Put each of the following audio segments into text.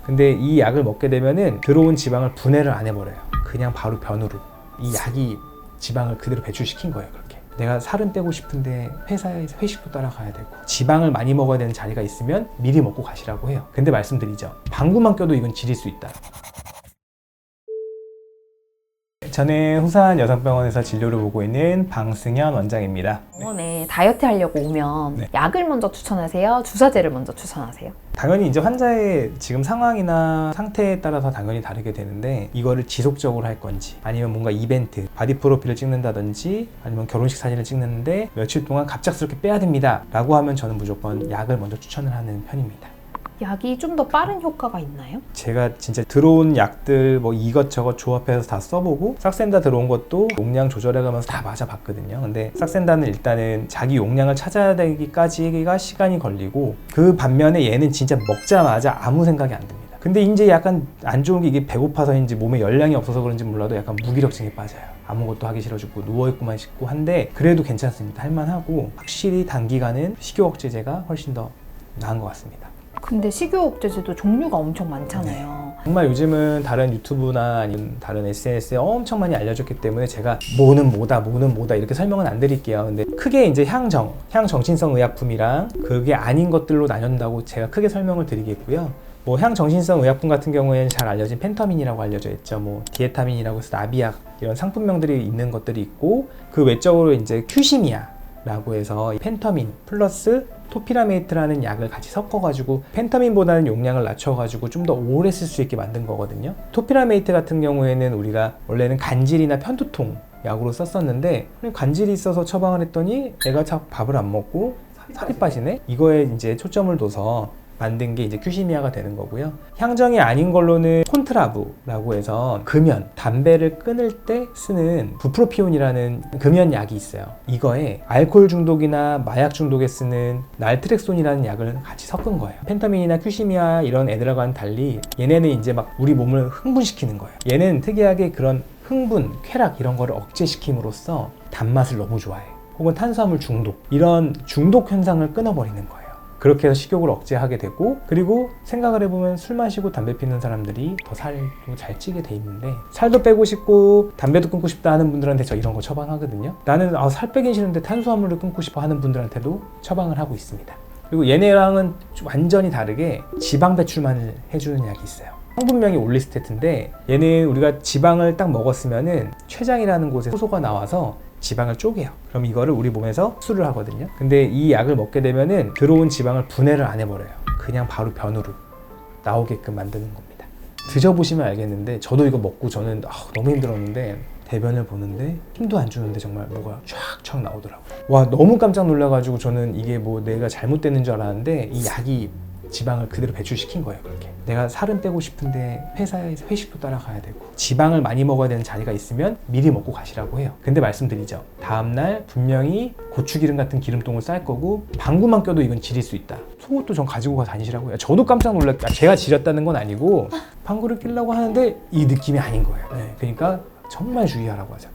근데 이 약을 먹게 되면은 들어온 지방을 분해를 안 해버려요. 그냥 바로 변으로. 이 약이 지방을 그대로 배출시킨 거예요. 그렇게. 내가 살은 빼고 싶은데 회사에서 회식도 따라가야 되고 지방을 많이 먹어야 되는 자리가 있으면 미리 먹고 가시라고 해요. 근데 말씀드리죠. 방구만 껴도 이건 질일 수 있다. 저는 후산 여성병원에서 진료를 보고 있는 방승현 원장입니다. 병원에 다이어트 하려고 오면 네. 약을 먼저 추천하세요? 주사제를 먼저 추천하세요? 당연히 이제 환자의 지금 상황이나 상태에 따라서 당연히 다르게 되는데 이거를 지속적으로 할 건지 아니면 뭔가 이벤트, 바디 프로필을 찍는다든지 아니면 결혼식 사진을 찍는데 며칠 동안 갑작스럽게 빼야 됩니다 라고 하면 저는 무조건 약을 먼저 추천을 하는 편입니다. 약이 좀 더 빠른 효과가 있나요? 제가 진짜 들어온 약들 뭐 이것저것 조합해서 다 써보고 삭센다 들어온 것도 용량 조절해가면서 다 맞아봤거든요. 근데 삭센다는 일단은 자기 용량을 찾아야 되기까지가 시간이 걸리고 그 반면에 얘는 진짜 먹자마자 아무 생각이 안 듭니다. 근데 이제 약간 안 좋은 게 이게 배고파서인지 몸에 열량이 없어서 그런지 몰라도 약간 무기력증에 빠져요. 아무것도 하기 싫어지고 누워있고만 싶고 한데 그래도 괜찮습니다. 할만하고 확실히 단기간은 식욕 억제제가 훨씬 더 나은 것 같습니다. 근데 식욕억제제도 종류가 엄청 많잖아요. 정말 요즘은 다른 유튜브나 아니면 다른 SNS에 엄청 많이 알려졌기 때문에 제가 뭐는 뭐다 이렇게 설명은 안 드릴게요. 근데 크게 이제 향정신성 의약품이랑 그게 아닌 것들로 나뉜다고 제가 크게 설명을 드리겠고요. 뭐 향정신성 의약품 같은 경우에는 잘 알려진 펜터민이라고 알려져 있죠. 뭐 디에타민이라고 해서 나비약 이런 상품명들이 있는 것들이 있고 그 외적으로 이제 큐시미아라고 해서 펜터민 플러스 토피라메이트라는 약을 같이 섞어가지고 펜터민보다는 용량을 낮춰가지고 좀 더 오래 쓸 수 있게 만든 거거든요. 토피라메이트 같은 경우에는 우리가 원래는 간질이나 편두통 약으로 썼었는데 간질이 있어서 처방을 했더니 애가 자꾸 밥을 안 먹고 살이 빠지네? 이거에 이제 초점을 둬서 만든 게 이제 큐시미아가 되는 거고요. 향정이 아닌 걸로는 콘트라부라고 해서 금연, 담배를 끊을 때 쓰는 부프로피온이라는 금연 약이 있어요. 이거에 알코올 중독이나 마약 중독에 쓰는 날트렉손이라는 약을 같이 섞은 거예요. 펜터민이나 큐시미아 이런 애들과는 달리 얘네는 이제 막 우리 몸을 흥분시키는 거예요. 얘는 특이하게 그런 흥분, 쾌락 이런 거를 억제시킴으로써 단맛을 너무 좋아해. 혹은 탄수화물 중독, 이런 중독 현상을 끊어버리는 거예요. 그렇게 해서 식욕을 억제하게 되고 그리고 생각을 해보면 술 마시고 담배 피는 사람들이 더 살도 잘 찌게 돼 있는데 살도 빼고 싶고 담배도 끊고 싶다 하는 분들한테 저 이런 거 처방하거든요. 나는 살 빼긴 싫은데 탄수화물을 끊고 싶어 하는 분들한테도 처방을 하고 있습니다. 그리고 얘네랑은 완전히 다르게 지방 배출만을 해주는 약이 있어요. 성분명이 올리스테트인데 얘는 우리가 지방을 딱 먹었으면은 췌장이라는 곳에 효소가 나와서 지방을 쪼개요. 그럼 이거를 우리 몸에서 흡수를 하거든요. 근데 이 약을 먹게 되면은 들어온 지방을 분해를 안 해버려요. 그냥 바로 변으로 나오게끔 만드는 겁니다. 드셔보시면 알겠는데 저도 이거 먹고 저는 너무 힘들었는데 대변을 보는데 힘도 안 주는데 정말 뭐가 쫙쫙 나오더라고요. 와, 너무 깜짝 놀라가지고 저는 이게 뭐 내가 잘못됐는 줄 알았는데 이 약이 지방을 그대로 배출시킨 거예요. 그렇게 내가 살은 빼고 싶은데 회사에서 회식도 따라가야 되고 지방을 많이 먹어야 되는 자리가 있으면 미리 먹고 가시라고 해요. 근데 말씀드리죠. 다음날 분명히 고추기름 같은 기름통을 쌀 거고 방구만 껴도 이건 지릴 수 있다. 속옷도 전 가지고 다니시라고 해요. 저도 깜짝 놀랐다. 제가 지렸다는 건 아니고 방구를 끼려고 하는데 이 느낌이 아닌 거예요. 네, 그러니까 정말 주의하라고 하죠.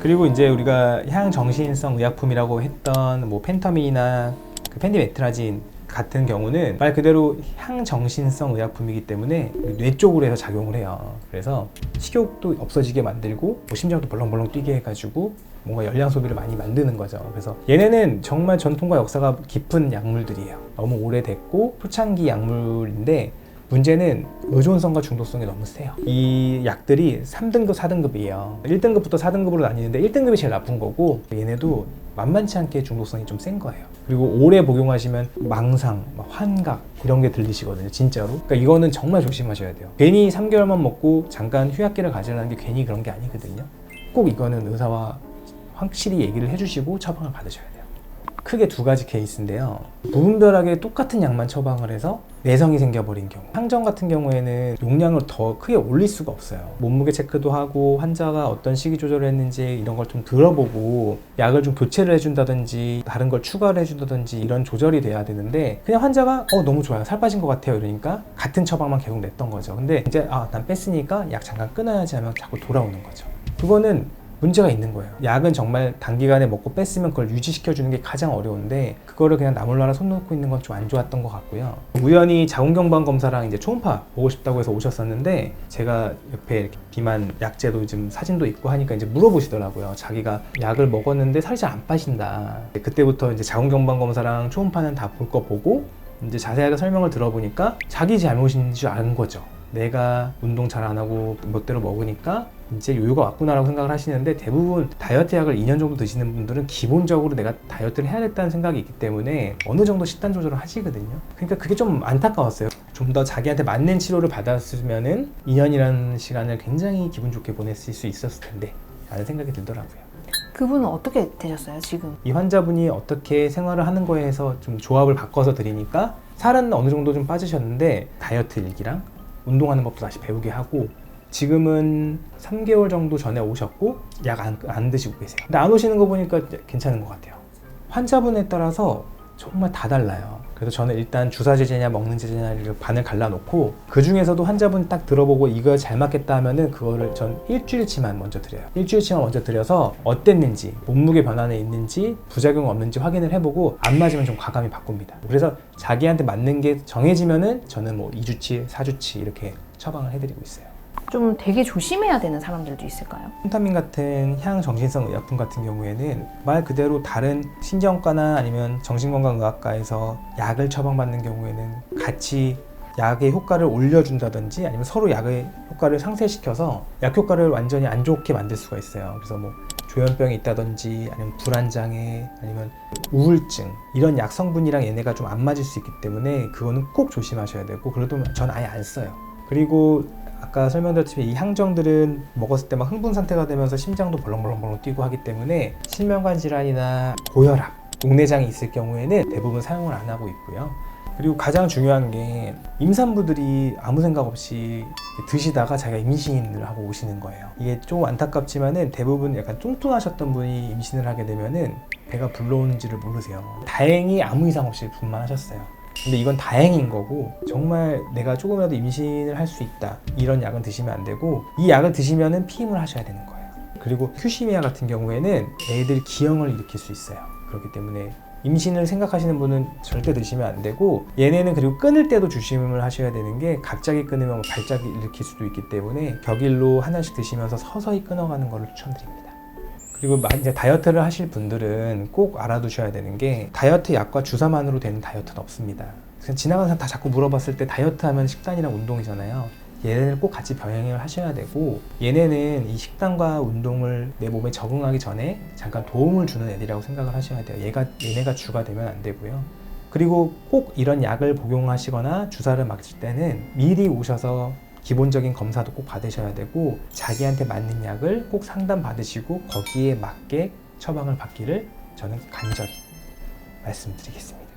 그리고 이제 우리가 향정신성 의약품이라고 했던 뭐 펜터민이나 그 펜디메트라진 같은 경우는 말 그대로 향정신성 의약품이기 때문에 뇌 쪽으로 해서 작용을 해요. 그래서 식욕도 없어지게 만들고 뭐 심장도 벌렁벌렁 뛰게 해가지고 뭔가 열량 소비를 많이 만드는 거죠. 그래서 얘네는 정말 전통과 역사가 깊은 약물들이에요. 너무 오래됐고 초창기 약물인데 문제는 의존성과 중독성이 너무 세요. 이 약들이 3등급, 4등급이에요. 1등급부터 4등급으로 나뉘는데 1등급이 제일 나쁜 거고 얘네도 만만치 않게 중독성이 좀 센 거예요. 그리고 오래 복용하시면 망상, 환각 이런 게 들리시거든요. 진짜로. 그러니까 이거는 정말 조심하셔야 돼요. 괜히 3개월만 먹고 잠깐 휴약기를 가지라는 게 괜히 그런 게 아니거든요. 꼭 이거는 의사와 확실히 얘기를 해주시고 처방을 받으셔야 돼요. 크게 두 가지 케이스인데요. 무분별하게 똑같은 약만 처방을 해서 내성이 생겨버린 경우, 향정 같은 경우에는 용량을 더 크게 올릴 수가 없어요. 몸무게 체크도 하고 환자가 어떤 식이 조절을 했는지 이런 걸 좀 들어보고 약을 좀 교체를 해준다든지 다른 걸 추가를 해준다든지 이런 조절이 돼야 되는데 그냥 환자가 너무 좋아요, 살 빠진 것 같아요 이러니까 같은 처방만 계속 냈던 거죠. 근데 이제 난 뺐으니까 약 잠깐 끊어야지 하면 자꾸 돌아오는 거죠. 그거는 문제가 있는 거예요. 약은 정말 단기간에 먹고 뺐으면 그걸 유지시켜주는 게 가장 어려운데 그거를 그냥 나 몰라라 손 놓고 있는 건 좀 안 좋았던 것 같고요. 우연히 자궁경부암 검사랑 이제 초음파 보고 싶다고 해서 오셨었는데 제가 옆에 이렇게 비만 약제도 좀 사진도 있고 하니까 이제 물어보시더라고요. 자기가 약을 먹었는데 살이 잘 안 빠진다. 그때부터 이제 자궁경부암 검사랑 초음파는 다 볼 거 보고 이제 자세하게 설명을 들어보니까 자기 잘못인 줄 아는 거죠. 내가 운동 잘 안 하고 멋대로 먹으니까 이제 요요가 왔구나라고 생각을 하시는데 대부분 다이어트 약을 2년 정도 드시는 분들은 기본적으로 내가 다이어트를 해야겠다는 생각이 있기 때문에 어느 정도 식단 조절을 하시거든요. 그러니까 그게 좀 안타까웠어요. 좀 더 자기한테 맞는 치료를 받았으면은 2년이라는 시간을 굉장히 기분 좋게 보냈을 수 있었을 텐데 라는 생각이 들더라고요. 그분은 어떻게 되셨어요, 지금? 이 환자분이 어떻게 생활을 하는 거에 해서 좀 조합을 바꿔서 드리니까 살은 어느 정도 좀 빠지셨는데 다이어트 일기랑 운동하는 법도 다시 배우게 하고 지금은 3개월 정도 전에 오셨고 약 안 드시고 계세요. 근데 안 오시는 거 보니까 괜찮은 것 같아요. 환자분에 따라서 정말 다 달라요. 그래서 저는 일단 주사 제제냐 먹는 제제냐 이렇게 반을 갈라놓고 그 중에서도 환자분 딱 들어보고 이거 잘 맞겠다 하면은 그거를 전 일주일치만 먼저 드려요. 일주일치만 먼저 드려서 어땠는지 몸무게 변화는 있는지 부작용 없는지 확인을 해보고 안 맞으면 좀 과감히 바꿉니다. 그래서 자기한테 맞는 게 정해지면은 저는 뭐 2주치, 4주치 이렇게 처방을 해드리고 있어요. 좀 되게 조심해야 되는 사람들도 있을까요? 펜타민 같은 향정신성 의약품 같은 경우에는 말 그대로 다른 신경과나 아니면 정신건강의학과에서 약을 처방받는 경우에는 같이 약의 효과를 올려준다든지 아니면 서로 약의 효과를 상쇄시켜서 약 효과를 완전히 안 좋게 만들 수가 있어요. 그래서 뭐 조현병이 있다든지 아니면 불안장애 아니면 우울증 이런 약 성분이랑 얘네가 좀 안 맞을 수 있기 때문에 그거는 꼭 조심하셔야 되고 그래도 전 아예 안 써요. 그리고 아까 설명드렸지만 이 향정들은 먹었을 때 막 흥분 상태가 되면서 심장도 벌렁벌렁 뛰고 하기 때문에 실명관 질환이나 고혈압, 녹내장이 있을 경우에는 대부분 사용을 안 하고 있고요. 그리고 가장 중요한 게 임산부들이 아무 생각 없이 드시다가 자기가 임신을 하고 오시는 거예요. 이게 좀 안타깝지만은 대부분 약간 뚱뚱하셨던 분이 임신을 하게 되면은 배가 불러오는지를 모르세요. 다행히 아무 이상 없이 분만하셨어요. 근데 이건 다행인 거고 정말 내가 조금이라도 임신을 할 수 있다 이런 약은 드시면 안 되고 이 약을 드시면은 피임을 하셔야 되는 거예요. 그리고 큐시미아 같은 경우에는 애들 기형을 일으킬 수 있어요. 그렇기 때문에 임신을 생각하시는 분은 절대 드시면 안 되고 얘네는 그리고 끊을 때도 조심을 하셔야 되는 게 갑자기 끊으면 발작이 일으킬 수도 있기 때문에 격일로 하나씩 드시면서 서서히 끊어가는 것을 추천드립니다. 그리고 이제 다이어트를 하실 분들은 꼭 알아두셔야 되는 게 다이어트 약과 주사만으로 되는 다이어트는 없습니다. 그냥 지나가는 사람 다 자꾸 물어봤을 때 다이어트 하면 식단이랑 운동이잖아요. 얘네는 꼭 같이 병행을 하셔야 되고 얘네는 이 식단과 운동을 내 몸에 적응하기 전에 잠깐 도움을 주는 애들이라고 생각을 하셔야 돼요. 얘네가 주가 되면 안 되고요. 그리고 꼭 이런 약을 복용하시거나 주사를 맞을 때는 미리 오셔서 기본적인 검사도 꼭 받으셔야 되고 자기한테 맞는 약을 꼭 상담 받으시고 거기에 맞게 처방을 받기를 저는 간절히 말씀드리겠습니다.